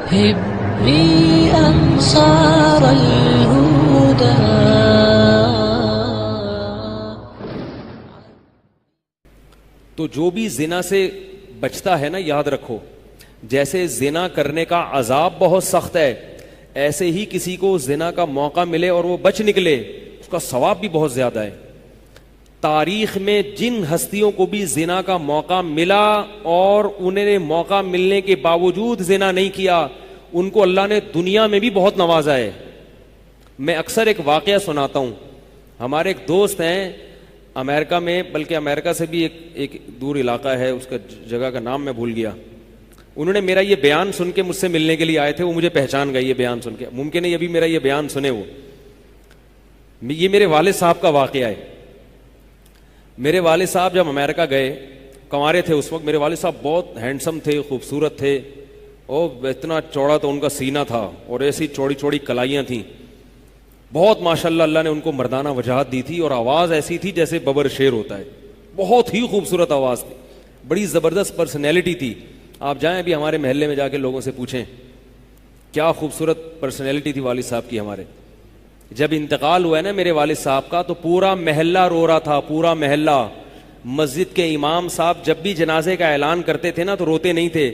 هبي أنصار الهدى. تو جو بھی زنا سے بچتا ہے نا، یاد رکھو جیسے زنا کرنے کا عذاب بہت سخت ہے، ایسے ہی کسی کو زنا کا موقع ملے اور وہ بچ نکلے اس کا ثواب بھی بہت زیادہ ہے. تاریخ میں جن ہستیوں کو بھی زنا کا موقع ملا اور انہیں نے موقع ملنے کے باوجود زنا نہیں کیا، ان کو اللہ نے دنیا میں بھی بہت نوازا ہے. میں اکثر ایک واقعہ سناتا ہوں. ہمارے ایک دوست ہیں امریکہ میں، بلکہ امریکہ سے بھی ایک دور علاقہ ہے، اس کا جگہ کا نام میں بھول گیا. انہوں نے میرا یہ بیان سن کے مجھ سے ملنے کے لیے آئے تھے. وہ مجھے پہچان گئے یہ بیان سن کے. ممکن ہے یہ بھی میرا یہ بیان سنے. یہ میرے والد صاحب کا واقعہ ہے. میرے والد صاحب جب امریکہ گئے، کنوارے تھے اس وقت. میرے والد صاحب بہت ہینڈسم تھے، خوبصورت تھے، اور اتنا چوڑا تو ان کا سینہ تھا اور ایسی چوڑی چوڑی کلائیاں تھیں. بہت ماشاءاللہ اللہ نے ان کو مردانہ وجاہت دی تھی، اور آواز ایسی تھی جیسے ببر شیر ہوتا ہے. بہت ہی خوبصورت آواز تھی، بڑی زبردست پرسنالٹی تھی. آپ جائیں ابھی ہمارے محلے میں جا کے لوگوں سے پوچھیں کیا خوبصورت پرسنالٹی تھی والد صاحب کی ہمارے. جب انتقال ہوا ہے نا میرے والد صاحب کا، تو پورا محلہ رو رہا تھا، پورا محلہ. مسجد کے امام صاحب جب بھی جنازے کا اعلان کرتے تھے نا تو روتے نہیں تھے.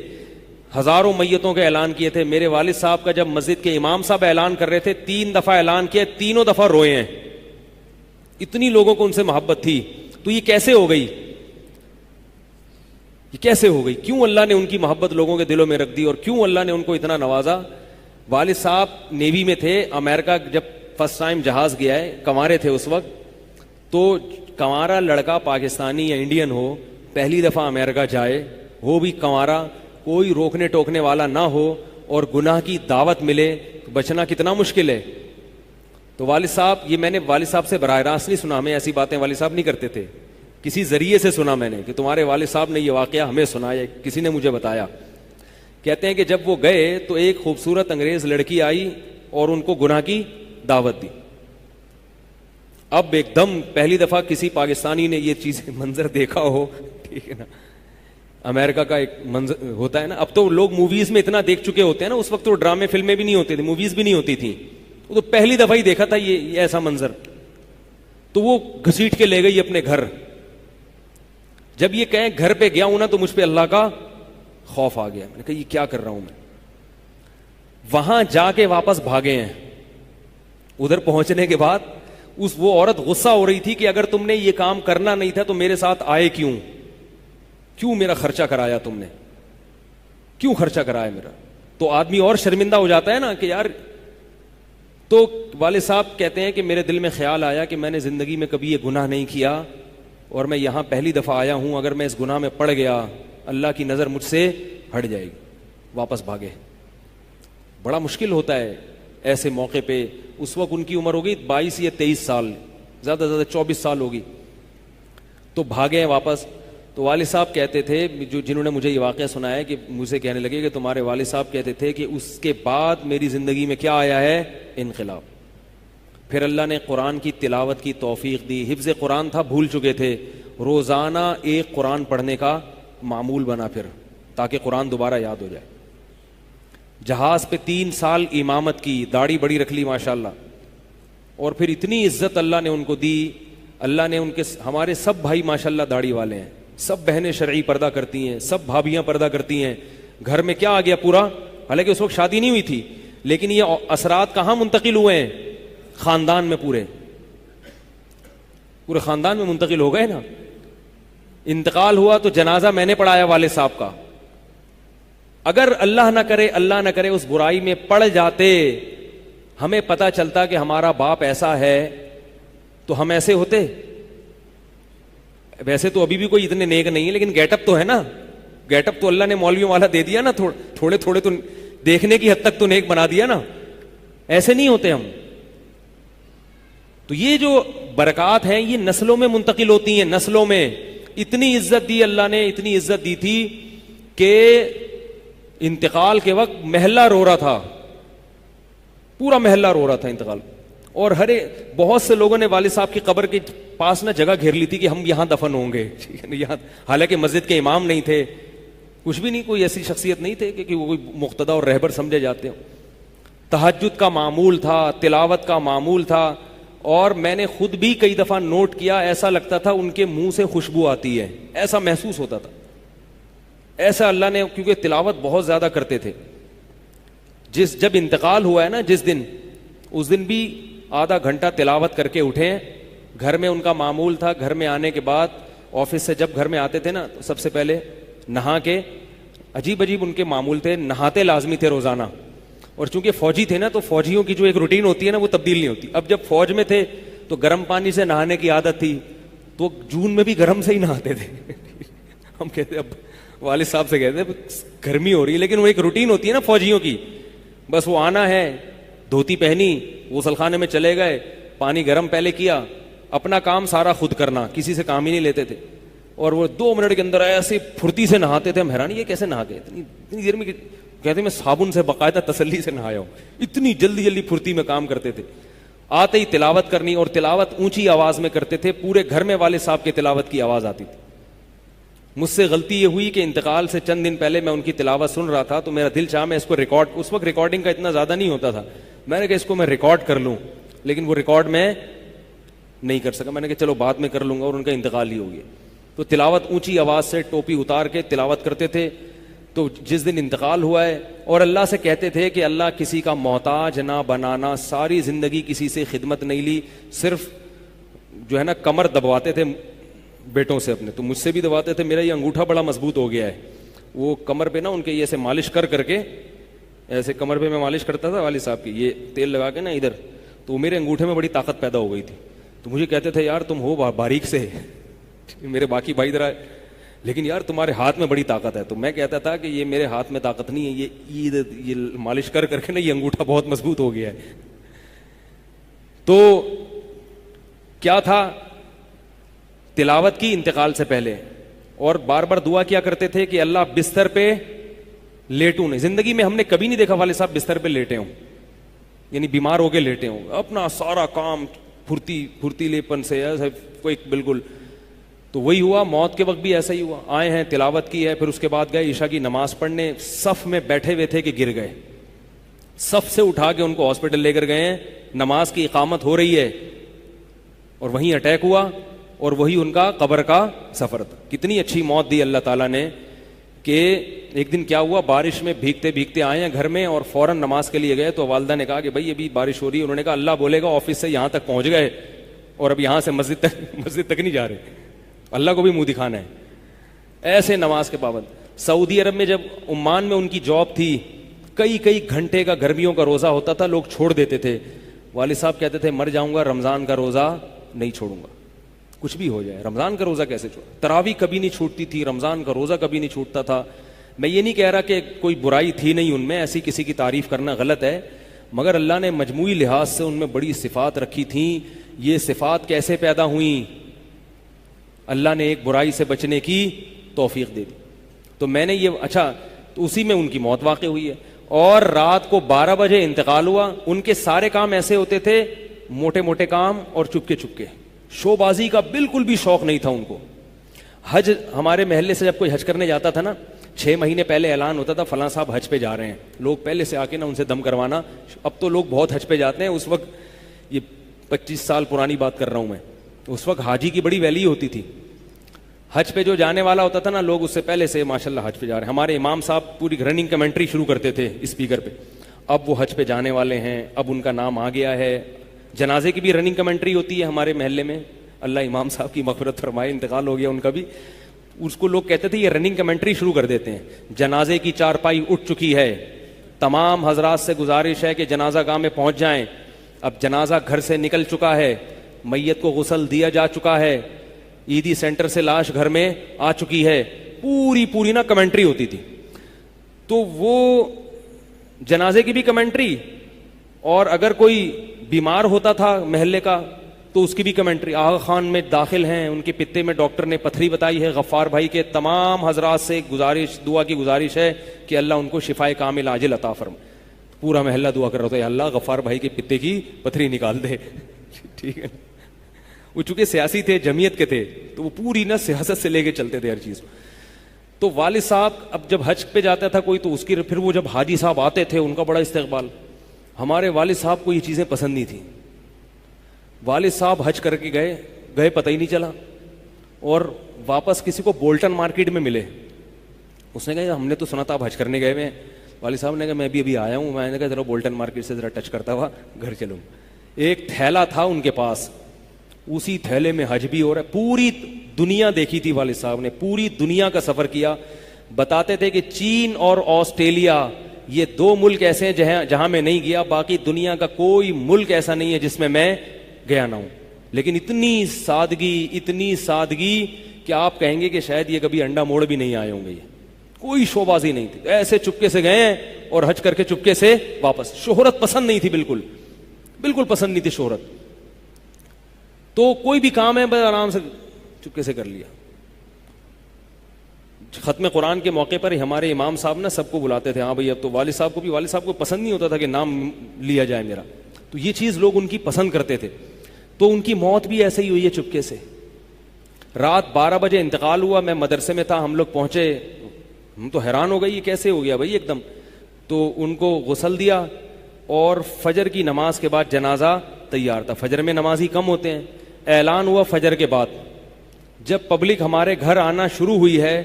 ہزاروں میتوں کے اعلان کیے تھے. میرے والد صاحب کا جب مسجد کے امام صاحب اعلان کر رہے تھے 3 دفعہ اعلان کیا، تینوں دفعہ روئے ہیں. اتنی لوگوں کو ان سے محبت تھی. تو یہ کیسے ہو گئی؟ یہ کیسے ہو گئی؟ کیوں اللہ نے ان کی محبت لوگوں کے دلوں میں رکھ دی، اور کیوں اللہ نے ان کو اتنا نوازا؟ والد صاحب نیوی میں تھے. امریکہ جب فرسٹ ٹائم جہاز گیا ہے، کنوارے تھے اس وقت. تو کنوارا لڑکا پاکستانی یا انڈین ہو، پہلی دفعہ امریکہ جائے، وہ بھی کنوارا، کوئی روکنے ٹوکنے والا نہ ہو، اور گناہ کی دعوت ملے تو بچنا کتنا مشکل ہے. تو والد صاحب، یہ میں نے والد صاحب سے براہ راست نہیں سنا، ہمیں ایسی باتیں والد صاحب نہیں کرتے تھے، کسی ذریعے سے سنا میں نے کہ تمہارے والد صاحب نے یہ واقعہ ہمیں سنایا، کسی نے مجھے بتایا. کہتے ہیں کہ جب وہ گئے تو ایک خوبصورت انگریز لڑکی آئی اور ان کو گناہ کی دعوت دی. اب ایک دم پہلی دفعہ کسی پاکستانی نے یہ چیز منظر دیکھا ہو، ٹھیک ہے نا، امریکہ کا ایک منظر ہوتا ہے نا. اب تو لوگ موویز میں اتنا دیکھ چکے ہوتے ہیں نا، اس وقت تو ڈرامے فلمیں بھی نہیں ہوتے تھے، موویز بھی نہیں ہوتی تھیں. وہ تو پہلی دفعہ ہی دیکھا تھا یہ ایسا منظر. تو وہ گھسیٹ کے لے گئی اپنے گھر. جب یہ کہیں گھر پہ گیا ہوں نا تو مجھ پہ اللہ کا خوف آ گیا. میں نے کہا یہ کیا کر رہا ہوں میں. وہاں جا کے واپس بھاگے ہیں. ادھر پہنچنے کے بعد وہ عورت غصہ ہو رہی تھی کہ اگر تم نے یہ کام کرنا نہیں تھا تو میرے ساتھ آئے کیوں میرا خرچہ کرایا تم نے، کیوں خرچہ کرایا میرا. تو آدمی اور شرمندہ ہو جاتا ہے نا کہ یار. تو والد صاحب کہتے ہیں کہ میرے دل میں خیال آیا کہ میں نے زندگی میں کبھی یہ گناہ نہیں کیا، اور میں یہاں پہلی دفعہ آیا ہوں، اگر میں اس گناہ میں پڑ گیا اللہ کی نظر مجھ سے ہٹ جائے گی. واپس بھاگے. بڑا مشکل ہوتا ہے ایسے موقع پہ. اس وقت ان کی عمر ہوگی 22 یا 23 سال، زیادہ زیادہ 24 سال ہوگی. تو بھاگے ہیں واپس. تو والد صاحب کہتے تھے، جنہوں نے مجھے یہ واقعہ سنایا ہے، کہ مجھ سے کہنے لگے کہ تمہارے والد صاحب کہتے تھے کہ اس کے بعد میری زندگی میں کیا آیا ہے؟ انقلاب. پھر اللہ نے قرآن کی تلاوت کی توفیق دی. حفظ قرآن تھا، بھول چکے تھے. روزانہ ایک قرآن پڑھنے کا معمول بنا پھر، تاکہ قرآن دوبارہ یاد ہو جائے. جہاز پہ 3 سال امامت کی، داڑھی بڑی رکھ لی ماشاءاللہ. اور پھر اتنی عزت اللہ نے ان کو دی. اللہ نے ان کے، ہمارے سب بھائی ماشاءاللہ داڑھی والے ہیں، سب بہنیں شرعی پردہ کرتی ہیں، سب بھابیاں پردہ کرتی ہیں. گھر میں کیا آ گیا پورا، حالانکہ اس وقت شادی نہیں ہوئی تھی، لیکن یہ اثرات کہاں منتقل ہوئے ہیں؟ خاندان میں، پورے خاندان میں منتقل ہو گئے نا. انتقال ہوا تو جنازہ میں نے پڑھایا والد صاحب کا. اگر اللہ نہ کرے اس برائی میں پڑ جاتے، ہمیں پتہ چلتا کہ ہمارا باپ ایسا ہے، تو ہم ایسے ہوتے. ویسے تو ابھی بھی کوئی اتنے نیک نہیں ہے، لیکن گیٹ اپ تو ہے نا. گیٹ اپ تو اللہ نے مولویوں والا دے دیا نا، تھوڑے تھوڑے تو دیکھنے کی حد تک تو نیک بنا دیا نا. ایسے نہیں ہوتے ہم. تو یہ جو برکات ہیں یہ نسلوں میں منتقل ہوتی ہیں. نسلوں میں اتنی عزت دی اللہ نے، اتنی عزت دی تھی کہ انتقال کے وقت محلہ رو رہا تھا، پورا محلہ رو رہا تھا انتقال. اور بہت سے لوگوں نے والد صاحب کی قبر کے پاس نا جگہ گھیر لی تھی کہ ہم یہاں دفن ہوں گے. یہاں، حالانکہ مسجد کے امام نہیں تھے، کچھ بھی نہیں, کوئی ایسی شخصیت نہیں تھے کہ وہ کوئی مقتدا اور رہبر سمجھے جاتے ہوں. تہجد کا معمول تھا, تلاوت کا معمول تھا, اور میں نے خود بھی کئی دفعہ نوٹ کیا, ایسا لگتا تھا ان کے منہ سے خوشبو آتی ہے, ایسا محسوس ہوتا تھا. ایسا اللہ نے, کیونکہ تلاوت بہت زیادہ کرتے تھے. جب انتقال ہوا ہے نا جس دن, اس دن بھی آدھا گھنٹہ تلاوت کر کے اٹھے ہیں. گھر میں ان کا معمول تھا, گھر میں آنے کے بعد آفس سے جب گھر میں آتے تھے نا تو سب سے پہلے نہا کے, عجیب عجیب ان کے معمول تھے, نہاتے لازمی تھے روزانہ. اور چونکہ فوجی تھے نا تو فوجیوں کی جو ایک روٹین ہوتی ہے نا وہ تبدیل نہیں ہوتی. اب جب فوج میں تھے تو گرم پانی سے نہانے کی عادت تھی, تو جون میں بھی گرم سے ہی نہاتے تھے. ہم کہتے, اب والد صاحب سے کہتے گرمی ہو رہی ہے, لیکن وہ ایک روٹین ہوتی ہے نا فوجیوں کی, بس وہ آنا ہے, دھوتی پہنی, غسل خانے میں چلے گئے, پانی گرم پہلے کیا, اپنا کام سارا خود کرنا, کسی سے کام ہی نہیں لیتے تھے. اور وہ 2 منٹ کے اندر ایسے پھرتی سے نہاتے تھے, ہم حیران یہ کیسے نہا گئے اتنی دیر میں. کہتے میں صابن سے باقاعدہ تسلی سے نہایا ہوں, اتنی جلدی جلدی پھرتی میں کام کرتے تھے. آتے ہی تلاوت کرنی, اور تلاوت اونچی آواز میں کرتے تھے, پورے گھر میں والد صاحب کے تلاوت کی آواز آتی تھی. مجھ سے غلطی یہ ہوئی کہ انتقال سے چند دن پہلے میں ان کی تلاوت سن رہا تھا, تو میرا دل چاہا میں اس کو ریکارڈ, اس وقت ریکارڈنگ کا اتنا زیادہ نہیں ہوتا تھا, میں نے کہا اس کو میں ریکارڈ کر لوں, لیکن وہ ریکارڈ میں نہیں کر سکا. میں نے کہا چلو بعد میں کر لوں گا, اور ان کا انتقال ہی ہو گیا. تو تلاوت اونچی آواز سے ٹوپی اتار کے تلاوت کرتے تھے. تو جس دن انتقال ہوا ہے, اور اللہ سے کہتے تھے کہ اللہ کسی کا محتاج نہ بنانا, ساری زندگی کسی سے خدمت نہیں لی, صرف جو ہے نا کمر دبواتے تھے بیٹوں سے اپنے, تو مجھ سے بھی دباتے تھے. میرا یہ انگوٹھا بڑا مضبوط ہو گیا ہے, وہ کمر پہ نا ان کے ایسے مالش کر کے, ایسے کمر پہ میں مالش کرتا تھا والد صاحب کی, یہ تیل لگا کے نا ادھر, تو میرے انگوٹھے میں بڑی طاقت پیدا ہو گئی تھی. تو مجھے کہتے تھے یار تم ہو باریک سے, میرے باقی بھائی ذرا, لیکن یار تمہارے ہاتھ میں بڑی طاقت ہے. تو میں کہتا تھا کہ یہ میرے ہاتھ میں طاقت نہیں ہے, یہ مالش کر کے نا یہ انگوٹھا بہت مضبوط ہو گیا ہے. تو کیا تھا, تلاوت کی انتقال سے پہلے, اور بار بار دعا کیا کرتے تھے کہ اللہ بستر پہ لیٹوں نہیں. زندگی میں ہم نے کبھی نہیں دیکھا والد صاحب بستر پہ لیٹے ہوں, یعنی بیمار ہو کے لیٹے ہوں, اپنا سارا کام پھرتیلے پن سے کوئی بالکل. تو وہی ہوا, موت کے وقت بھی ایسا ہی ہوا. آئے ہیں, تلاوت کی ہے, پھر اس کے بعد گئے عشاء کی نماز پڑھنے, صف میں بیٹھے ہوئے تھے کہ گر گئے. صف سے اٹھا کے ان کو ہاسپٹل لے کر گئے ہیں, نماز کی اقامت ہو رہی ہے, اور وہیں اٹیک ہوا, اور وہی ان کا قبر کا سفر تھا. کتنی اچھی موت دی اللہ تعالیٰ نے, کہ ایک دن کیا ہوا, بارش میں بھیگتے بھیگتے آئے ہیں گھر میں, اور فوراً نماز کے لیے گئے. تو والدہ نے کہا کہ بھائی ابھی بارش ہو رہی ہے. انہوں نے کہا اللہ بولے گا آفس سے یہاں تک پہنچ گئے, اور اب یہاں سے مسجد تک نہیں جا رہے, اللہ کو بھی منہ دکھانا ہے. ایسے نماز کے پابند. سعودی عرب میں جب عمان میں ان کی جاب تھی, کئی گھنٹے کا گرمیوں کا روزہ ہوتا تھا, لوگ چھوڑ دیتے تھے. والد صاحب کہتے تھے مر جاؤں گا, رمضان کا روزہ نہیں چھوڑوں گا, کچھ بھی ہو جائے رمضان کا روزہ کیسے چھوڑ. تراویح کبھی نہیں چھوٹتی تھی, رمضان کا روزہ کبھی نہیں چھوٹتا تھا. میں یہ نہیں کہہ رہا کہ کوئی برائی تھی نہیں ان میں, ایسی کسی کی تعریف کرنا غلط ہے, مگر اللہ نے مجموعی لحاظ سے ان میں بڑی صفات رکھی تھیں. یہ صفات کیسے پیدا ہوئیں؟ اللہ نے ایک برائی سے بچنے کی توفیق دے دی. تو میں نے یہ تو اسی میں ان کی موت واقع ہوئی ہے. اور رات کو 12 بجے انتقال ہوا. ان کے سارے کام ایسے ہوتے تھے, موٹے موٹے کام اور چپکے, شو بازی کا بالکل بھی شوق نہیں تھا ان کو. حج, ہمارے محلے سے جب کوئی حج کرنے جاتا تھا نا, 6 مہینے پہلے اعلان ہوتا تھا فلاں صاحب حج پہ جا رہے ہیں, لوگ پہلے سے آ کے نا ان سے دم کروانا. اب تو لوگ بہت حج پہ جاتے ہیں, اس وقت یہ 25 سال پرانی بات کر رہا ہوں میں, اس وقت حاجی کی بڑی ویلیو ہوتی تھی. حج پہ جو جانے والا ہوتا تھا نا, لوگ اس سے پہلے سے ماشاءاللہ حج پہ جا رہے ہیں. ہمارے امام صاحب پوری رننگ کمنٹری شروع کرتے تھے اسپیکر پہ, اب وہ حج پہ جانے والے ہیں, اب ان کا نام آ گیا ہے. جنازے کی بھی رننگ کمنٹری ہوتی ہے ہمارے محلے میں, اللہ امام صاحب کی مغفرت فرمائے, انتقال ہو گیا ان کا بھی. اس کو لوگ کہتے تھے یہ رننگ کمنٹری شروع کر دیتے ہیں. جنازے کی چارپائی اٹھ چکی ہے, تمام حضرات سے گزارش ہے کہ جنازہ گاہ میں پہنچ جائیں. اب جنازہ گھر سے نکل چکا ہے, میت کو غسل دیا جا چکا ہے, عیدی سینٹر سے لاش گھر میں آ چکی ہے. پوری نا کمنٹری ہوتی تھی. تو وہ جنازے کی بھی کمنٹری, اور اگر کوئی بیمار ہوتا تھا محلے کا تو اس کی بھی کمنٹری. آغا خان میں داخل ہیں, ان کے پتے میں ڈاکٹر نے پتھری بتائی ہے, غفار بھائی کے تمام حضرات سے گزارش, دعا کی گزارش ہے کہ اللہ ان کو شفائے کامل عاجل عطا فرمائے. پورا محلہ دعا کر رہا تھا, یا اللہ غفار بھائی کے پتے کی پتھری نکال دے. ٹھیک ہے, وہ چونکہ سیاسی تھے, جمعیت کے تھے, تو وہ پوری نا سیاست سے لے کے چلتے تھے ہر چیز. تو والد صاحب اب جب حج پہ جاتا تھا کوئی تو اس کی پھر وہ جب حاجی صاحب آتے تھے ان کا بڑا استقبال. ہمارے والد صاحب کو یہ چیزیں پسند نہیں تھیں. والد صاحب حج کر کے گئے پتہ ہی نہیں چلا, اور واپس کسی کو بولٹن مارکیٹ میں ملے. اس نے کہا ہم نے تو سنا تھا آپ حج کرنے گئے ہوئے ہیں. والد صاحب نے کہا میں بھی ابھی آیا ہوں. میں نے کہا ذرا بولٹن مارکیٹ سے ذرا ٹچ کرتا ہوا گھر چلوں. ایک تھیلا تھا ان کے پاس, اسی تھیلے میں حج بھی ہو رہا ہے. پوری دنیا دیکھی تھی والد صاحب نے, پوری دنیا کا سفر کیا. بتاتے تھے کہ چین اور آسٹریلیا یہ 2 ملک ایسے ہیں جہاں میں نہیں گیا, باقی دنیا کا کوئی ملک ایسا نہیں ہے جس میں میں گیا نہ ہوں. لیکن اتنی سادگی کہ آپ کہیں گے کہ شاید یہ کبھی انڈا موڑ بھی نہیں آئے ہوں گے. یہ کوئی شو بازی نہیں تھی, ایسے چپکے سے گئے ہیں اور حج کر کے چپکے سے واپس. شہرت پسند نہیں تھی, بالکل پسند نہیں تھی شہرت. تو کوئی بھی کام ہے بس آرام سے چپکے سے کر لیا. ختم قرآن کے موقع پر ہمارے امام صاحب نا سب کو بلاتے تھے. ہاں بھائی اب تو والد صاحب کو پسند نہیں ہوتا تھا کہ نام لیا جائے میرا, تو یہ چیز لوگ ان کی پسند کرتے تھے. تو ان کی موت بھی ایسے ہی ہوئی ہے چپکے سے. رات 12 بجے انتقال ہوا, میں مدرسے میں تھا, ہم لوگ پہنچے, ہم تو حیران ہو گئے یہ کیسے ہو گیا بھائی ایک دم. تو ان کو غسل دیا اور فجر کی نماز کے بعد جنازہ تیار تھا. فجر میں نمازی کم ہوتے ہیں. اعلان ہوا فجر کے بعد. جب پبلک ہمارے گھر آنا شروع ہوئی ہے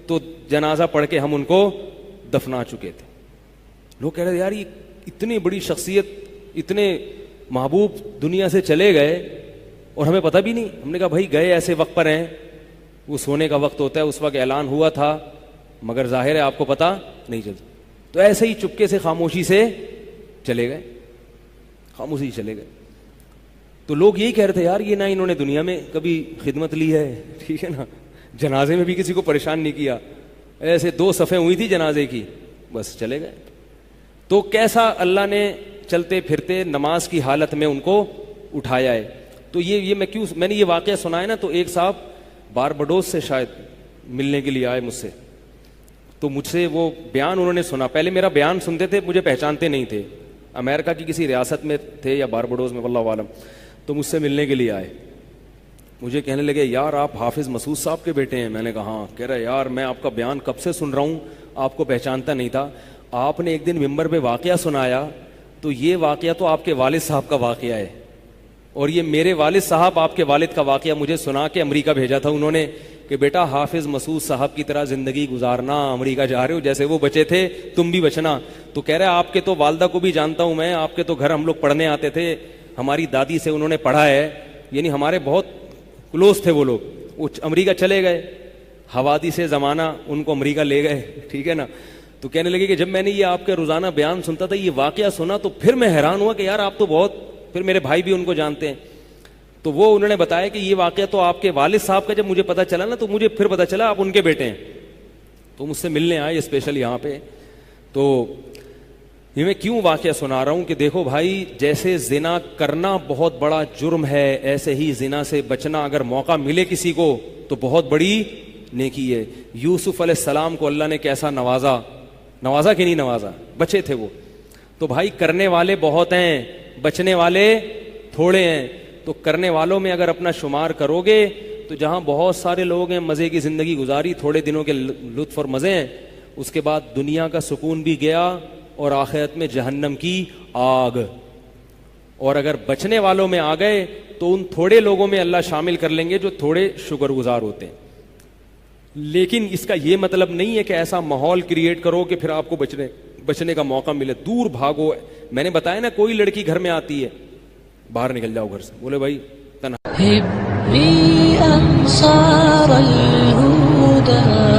تو جنازہ پڑھ کے ہم ان کو دفنا چکے تھے. لوگ کہہ رہے یار یہ اتنی بڑی شخصیت, اتنے محبوب دنیا سے چلے گئے اور ہمیں پتہ بھی نہیں. ہم نے کہا بھائی گئے ایسے وقت پر ہیں, وہ سونے کا وقت ہوتا ہے, اس وقت اعلان ہوا تھا مگر ظاہر ہے آپ کو پتہ نہیں چلتا. تو ایسے ہی چپکے سے خاموشی سے چلے گئے. تو لوگ یہی کہہ رہے تھے یار یہ نہ انہوں نے دنیا میں کبھی خدمت لی ہے, ٹھیک ہے نا, جنازے میں بھی کسی کو پریشان نہیں کیا, ایسے 2 صفیں ہوئی تھی جنازے کی, بس چلے گئے. تو کیسا اللہ نے چلتے پھرتے نماز کی حالت میں ان کو اٹھایا ہے. تو یہ میں نے یہ واقعہ سنا ہے نا, تو ایک صاحب باربڈوس سے شاید ملنے کے لیے آئے مجھ سے. تو مجھ سے وہ بیان انہوں نے سنا, پہلے میرا بیان سنتے تھے, مجھے پہچانتے نہیں تھے, امریکہ کی کسی ریاست میں تھے یا باربڈوس میں واللہ عالم. تو مجھ سے ملنے کے لیے آئے, مجھے کہنے لگے یار آپ حافظ مسعود صاحب کے بیٹے ہیں. میں نے کہا ہاں. کہہ رہا یار میں آپ کا بیان کب سے سن رہا ہوں, آپ کو پہچانتا نہیں تھا. آپ نے ایک دن ممبر پہ واقعہ سنایا, تو یہ واقعہ تو آپ کے والد صاحب کا واقعہ ہے, اور یہ میرے والد صاحب آپ کے والد کا واقعہ مجھے سنا کے امریکہ بھیجا تھا انہوں نے کہ بیٹا حافظ مسعود صاحب کی طرح زندگی گزارنا, امریکہ جا رہے ہو, جیسے وہ بچے تھے تم بھی بچنا. تو کہہ رہا ہے آپ کے تو والدہ کو بھی جانتا ہوں میں, آپ کے تو گھر ہم لوگ پڑھنے آتے تھے, ہماری دادی سے انہوں نے پڑھا ہے, یعنی ہمارے بہت کلوز تھے وہ لوگ. وہ امریکہ چلے گئے, حوادث سے زمانہ ان کو امریکہ لے گئے, ٹھیک ہے نا. تو کہنے لگے کہ جب میں نے یہ آپ کے روزانہ بیان سنتا تھا, یہ واقعہ سنا, تو پھر میں حیران ہوا کہ یار آپ تو بہت, پھر میرے بھائی بھی ان کو جانتے ہیں. تو وہ انہوں نے بتایا کہ یہ واقعہ تو آپ کے والد صاحب کا, جب مجھے پتا چلا نا تو مجھے پھر پتا چلا آپ ان کے بیٹے ہیں. تو مجھ سے ملنے آئے اسپیشل یہاں پہ. تو یہ میں کیوں واقعہ سنا رہا ہوں کہ دیکھو بھائی, جیسے زنا کرنا بہت بڑا جرم ہے, ایسے ہی زنا سے بچنا اگر موقع ملے کسی کو تو بہت بڑی نیکی ہے. یوسف علیہ السلام کو اللہ نے کیسا نوازا کہ نہیں نوازا, بچے تھے وہ. تو بھائی کرنے والے بہت ہیں, بچنے والے تھوڑے ہیں. تو کرنے والوں میں اگر اپنا شمار کرو گے تو جہاں بہت سارے لوگ ہیں مزے کی زندگی گزاری, تھوڑے دنوں کے لطف اور مزے ہیں, اس کے بعد دنیا کا سکون بھی گیا اور آخرت میں جہنم کی آگ. اور اگر بچنے والوں میں آ گئے تو ان تھوڑے لوگوں میں اللہ شامل کر لیں گے جو تھوڑے شکر گزار ہوتے ہیں. لیکن اس کا یہ مطلب نہیں ہے کہ ایسا ماحول کریٹ کرو کہ پھر آپ کو بچنے کا موقع ملے. دور بھاگو. میں نے بتایا نا, کوئی لڑکی گھر میں آتی ہے, باہر نکل جاؤ گھر سے, بولے بھائی هب لي أنصار الهدى